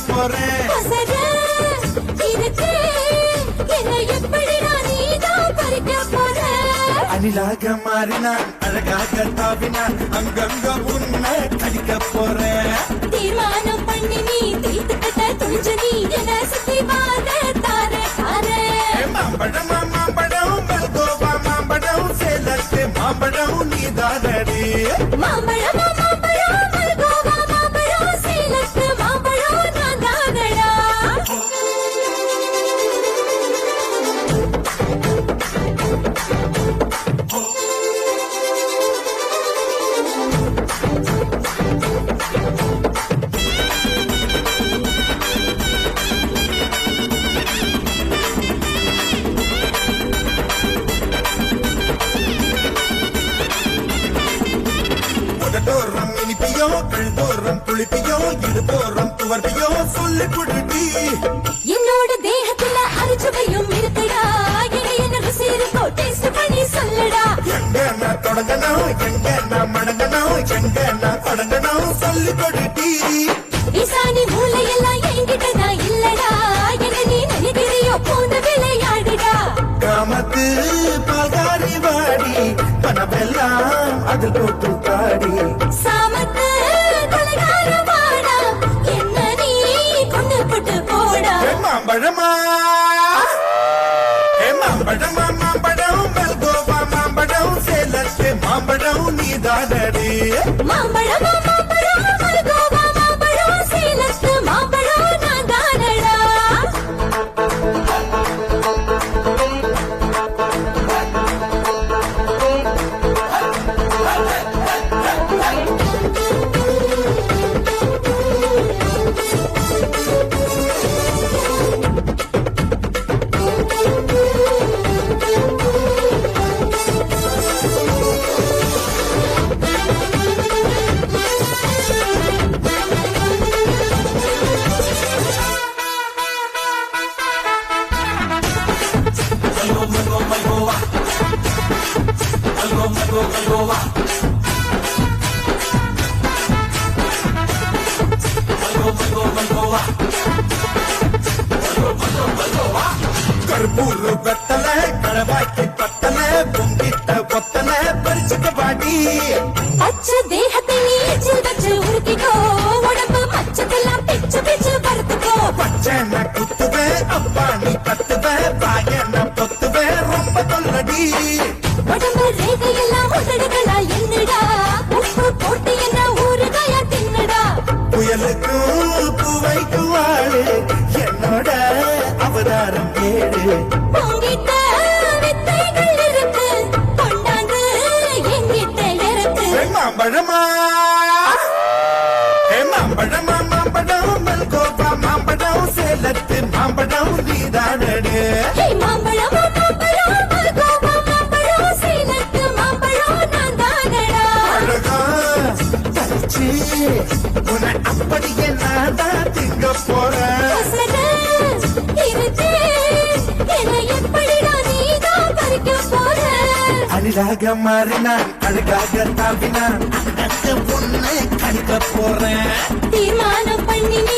போறேன். அணிலாக மாறினான் அழகாக தாவினான் அங்கங்க உன்னை கடிக்க போறேன். தீர்மானம் பண்ணி நீ தீர்த்துக்கிட்ட துணிஞ்சு நீ என்ன சுத்தி வாத தாரே தாரே. மாம்பழம் மாம்பழம் மல்கோவா மாம்பழம் சேலத்து மாம்பழம் நீதானடி. மாம்பழம் மாம்பழம் மல்கோவா மாம்பழம் சேலத்து மாம்பழம் நான் தானடா. உடட்டோரம் இனிப்பியோ கழுதோரம் குளிப்பியோ இடுபோரம் துவர்ப்பியோ சொல்லி கொடுட்டி. என்னோட தேகத்துல அரிச்சுவையும் இருக்குடா. என்ன ருசி இருக்கோ டேஸ்ட் பண்ணி சொல்லடா. எங்க நான் தொடங்கணும் எங்க நான் மடங்கணும் எங்க நான் தொடங்கணும் சொல்லி கொடுட்டி. ஈசானி மூளையெல்லாம் என்கிட்ட நான் இல்லடா. என்ன நீ நினைக்கிறியோ போன விளையாடுடா. காமத்து பால்காரி வாடி பணமெல்லாம் அதில் போட்டு காடி. சாமத்து கொலைகார வாடா. என்ன நீ கொண்டு போட்டு போடா. மாம்பழமா மாம்பழமா மாம்பழம் மல்கோவா மாம்பழம் சேலத்து மாம்பழம் நீதானடி. மாம்பழம் மாம்பழம் மல்கோவா மாம்பழம் சேலத்து மாம்பழம் நான் தானடா. கருப்பூர் வெத்தல களவாக்கி பத்தல பொங்கிட்ட ஒத்தல பறிச்சுக்க பாடி. அச்ச தேகத்தை நீ எச்சில் வச்சு உருக்கிக்கோ. உடம்பு மச்சத்தெல்லாம் பிச்சு பிச்சு பருத்துக்கோ. பச்சை குத்துவேன் அப்பா நீ கத்துவேன் பாயன பொத்துவேன் ரொம்ப தொல்லடி. உடம்பு ரேகையெல்லாம் உதடுகளா என்னடா. உப்பு போட்டு என்ன ஊறுகாயா தின்னடா. புயலுக்கும் பூவைக்கும் ஆளு என்னோட அவதாரம் கேடு. உங்கிட்ட வித்தைகள் இருக்கு கொண்டாந்து எங்கிட்ட இருக்கு. மாம்பழமா மாம்பழமா மாம்பழம் மல்கோவா மாம்பழம் சேலத்து மாம்பழம் நீதானடு. மாம்பழம் மாம்பழம் மல்கோவா மாம்பழம் சேலத்து மாம்பழம் நான் தானடா. அழகா பறிச்சு உன்னை அப்படியே நான் தான் திங்க போறேன். அழகாக மாறினான் அழகாக தாவினான் அந்த பொண்ணை கடிக்க போறேன். தீர்மானம் பண்ணி நீ